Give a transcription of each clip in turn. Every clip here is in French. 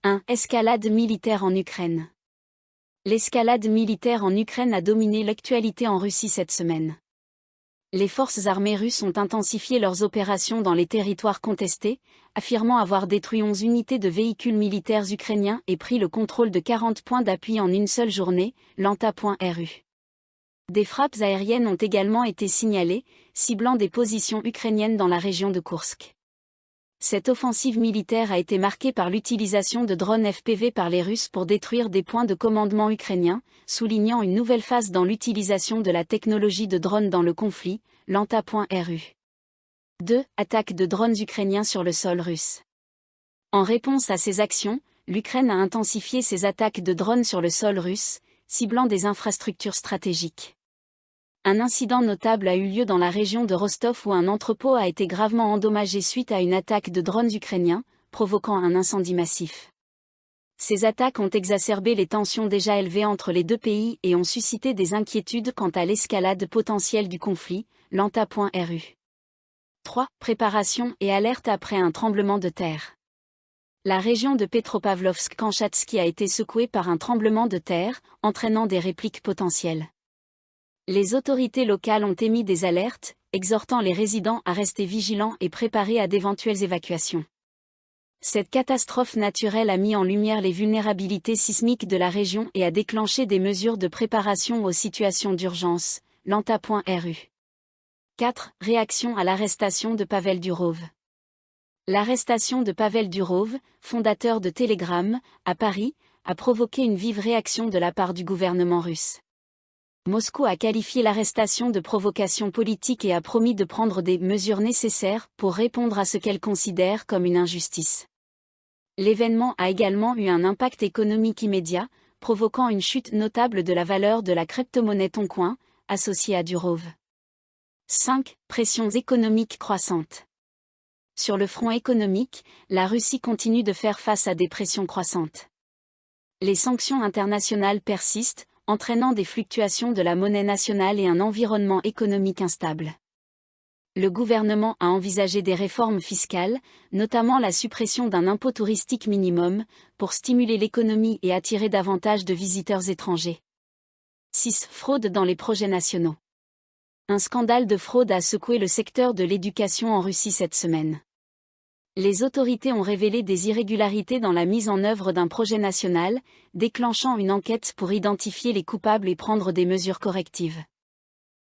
1. Escalade militaire en Ukraine. L'escalade militaire en Ukraine a dominé l'actualité en Russie cette semaine. Les forces armées russes ont intensifié leurs opérations dans les territoires contestés, affirmant avoir détruit 11 unités de véhicules militaires ukrainiens et pris le contrôle de 40 points d'appui en une seule journée, lanta.ru. Des frappes aériennes ont également été signalées, ciblant des positions ukrainiennes dans la région de Koursk. Cette offensive militaire a été marquée par l'utilisation de drones FPV par les Russes pour détruire des points de commandement ukrainiens, soulignant une nouvelle phase dans l'utilisation de la technologie de drones dans le conflit, lanta.ru. 2. Attaque de drones ukrainiens sur le sol russe. En réponse à ces actions, l'Ukraine a intensifié ses attaques de drones sur le sol russe, ciblant des infrastructures stratégiques. Un incident notable a eu lieu dans la région de Rostov où un entrepôt a été gravement endommagé suite à une attaque de drones ukrainiens, provoquant un incendie massif. Ces attaques ont exacerbé les tensions déjà élevées entre les deux pays et ont suscité des inquiétudes quant à l'escalade potentielle du conflit, lanta.ru. 3. Préparation et alerte après un tremblement de terre. La région de Petropavlovsk-Kamchatsky a été secouée par un tremblement de terre, entraînant des répliques potentielles. Les autorités locales ont émis des alertes, exhortant les résidents à rester vigilants et préparés à d'éventuelles évacuations. Cette catastrophe naturelle a mis en lumière les vulnérabilités sismiques de la région et a déclenché des mesures de préparation aux situations d'urgence, lanta.ru. 4. Réaction à l'arrestation de Pavel Durov. L'arrestation de Pavel Durov, fondateur de Telegram, à Paris, a provoqué une vive réaction de la part du gouvernement russe. Moscou a qualifié l'arrestation de provocation politique et a promis de prendre des mesures nécessaires pour répondre à ce qu'elle considère comme une injustice. L'événement a également eu un impact économique immédiat, provoquant une chute notable de la valeur de la crypto-monnaie Toncoin, associée à Durov. 5. Pressions économiques croissantes. Sur le front économique, la Russie continue de faire face à des pressions croissantes. Les sanctions internationales persistent, entraînant des fluctuations de la monnaie nationale et un environnement économique instable. Le gouvernement a envisagé des réformes fiscales, notamment la suppression d'un impôt touristique minimum, pour stimuler l'économie et attirer davantage de visiteurs étrangers. 6. Fraude dans les projets nationaux. Un scandale de fraude a secoué le secteur de l'éducation en Russie cette semaine. Les autorités ont révélé des irrégularités dans la mise en œuvre d'un projet national, déclenchant une enquête pour identifier les coupables et prendre des mesures correctives.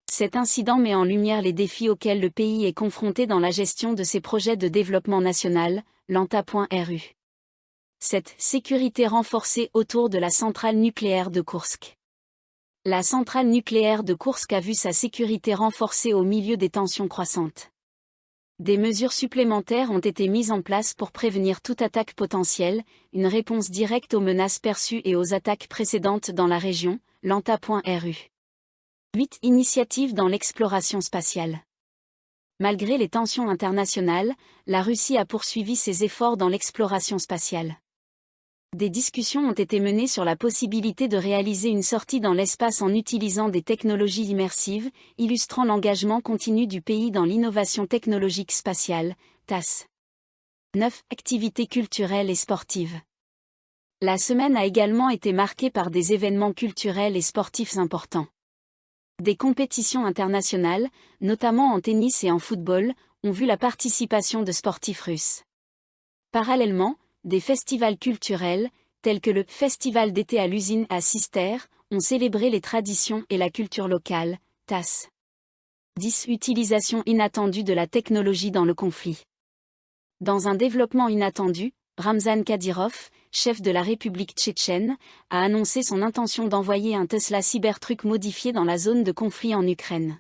Cet incident met en lumière les défis auxquels le pays est confronté dans la gestion de ses projets de développement national, lanta.ru. 7. Sécurité renforcée autour de la centrale nucléaire de Koursk. La centrale nucléaire de Koursk a vu sa sécurité renforcée au milieu des tensions croissantes. Des mesures supplémentaires ont été mises en place pour prévenir toute attaque potentielle, une réponse directe aux menaces perçues et aux attaques précédentes dans la région, lanta.ru. 8. Initiatives dans l'exploration spatiale. Malgré les tensions internationales, la Russie a poursuivi ses efforts dans l'exploration spatiale. Des discussions ont été menées sur la possibilité de réaliser une sortie dans l'espace en utilisant des technologies immersives, illustrant l'engagement continu du pays dans l'innovation technologique spatiale, TASS. 9. Activités culturelles et sportives. La semaine a également été marquée par des événements culturels et sportifs importants. Des compétitions internationales, notamment en tennis et en football, ont vu la participation de sportifs russes. Parallèlement, des festivals culturels, tels que le Festival d'été à l'usine à Cister, ont célébré les traditions et la culture locale, TASS. 10. Utilisation inattendue de la technologie dans le conflit. Dans un développement inattendu, Ramzan Kadyrov, chef de la République tchétchène, a annoncé son intention d'envoyer un Tesla Cybertruck modifié dans la zone de conflit en Ukraine.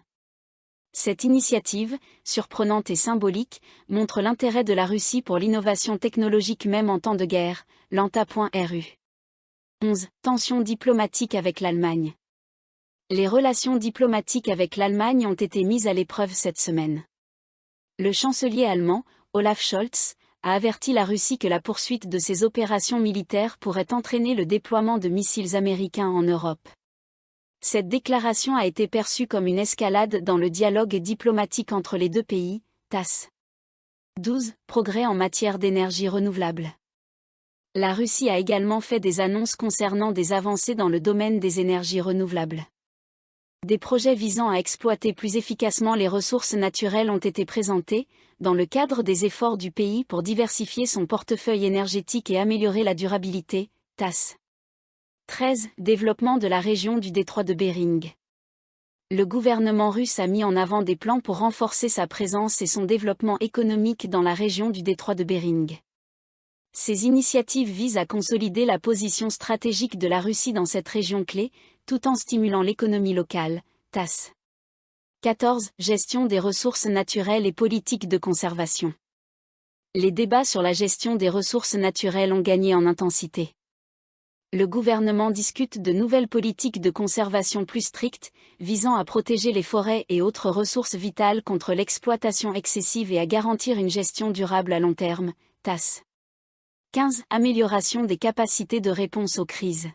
Cette initiative, surprenante et symbolique, montre l'intérêt de la Russie pour l'innovation technologique même en temps de guerre, lanta.ru. 11. Tensions diplomatiques avec l'Allemagne. Les relations diplomatiques avec l'Allemagne ont été mises à l'épreuve cette semaine. Le chancelier allemand, Olaf Scholz, a averti la Russie que la poursuite de ses opérations militaires pourrait entraîner le déploiement de missiles américains en Europe. Cette déclaration a été perçue comme une escalade dans le dialogue diplomatique entre les deux pays, TASS. 12. Progrès en matière d'énergie renouvelable. La Russie a également fait des annonces concernant des avancées dans le domaine des énergies renouvelables. Des projets visant à exploiter plus efficacement les ressources naturelles ont été présentés, dans le cadre des efforts du pays pour diversifier son portefeuille énergétique et améliorer la durabilité, TASS. 13. Développement de la région du détroit de Bering. Le gouvernement russe a mis en avant des plans pour renforcer sa présence et son développement économique dans la région du détroit de Bering. Ces initiatives visent à consolider la position stratégique de la Russie dans cette région clé, tout en stimulant l'économie locale, TASS. 14. Gestion des ressources naturelles et politique de conservation. Les débats sur la gestion des ressources naturelles ont gagné en intensité. Le gouvernement discute de nouvelles politiques de conservation plus strictes, visant à protéger les forêts et autres ressources vitales contre l'exploitation excessive et à garantir une gestion durable à long terme, TASS. 15. Amélioration des capacités de réponse aux crises.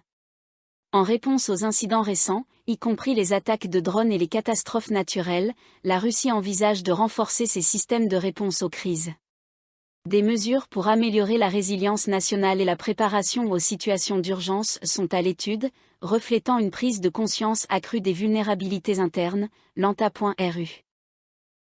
En réponse aux incidents récents, y compris les attaques de drones et les catastrophes naturelles, la Russie envisage de renforcer ses systèmes de réponse aux crises. Des mesures pour améliorer la résilience nationale et la préparation aux situations d'urgence sont à l'étude, reflétant une prise de conscience accrue des vulnérabilités internes, lanta.ru.